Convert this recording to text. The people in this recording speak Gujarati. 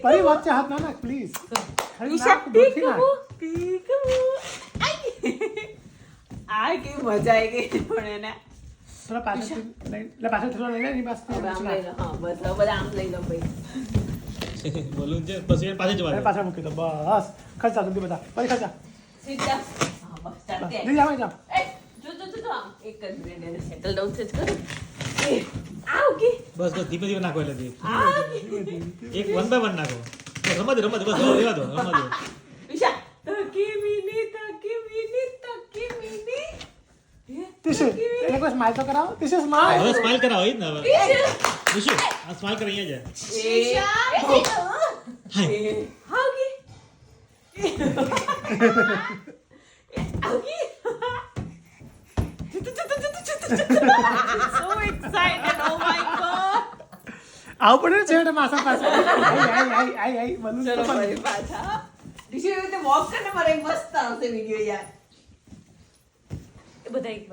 પરી વચ્ચે હાથ ના નાખ પ્લીઝ. ઈશા પીકુ આ કેવી મજા આવી ગઈ પણ એને થોડા પાછળ એટલે પાછળ થોડા લઈ લે ની બસ હવે આમ લઈ લો હા બધા આમ લઈ લો ભાઈ બોલું છે પછી પાછે જવા દે. પાછળ મૂકી દો બસ. ખર્ચા જલ્દી બધા પરી ખર્ચા સીધા હા બસ ચાલ કે જલ્દી આવો જાઓ. એ જો આમ એક જ મિનિટ એને સેટલ ડાઉન છે કર એ આવ કે બસ બસ ધીમે ધીમે નાખો એટલે આ એક 1 by 1 નાખો. રમવા દે બસ રેવા દો રમવા દો. ઈશા તકી મિની ટીશુ એને કોઈ સ્માઈલ તો કરાવો. ટીશુ સ્માઈલ. હવે સ્માઈલ કરાવો એ જ ને હવે. ઈશુ આ સ્માઈલ કરી અહીંયા ઈશા હાવ કે so excited oh my god આવું પડે છે એટલે માસા પાસે આઈ બલૂન ચલો તો ભાઈ પાછા ડીશી રીતે વોક કરને મારે મસ્ત આવશે વિડિયો યાર એ બધા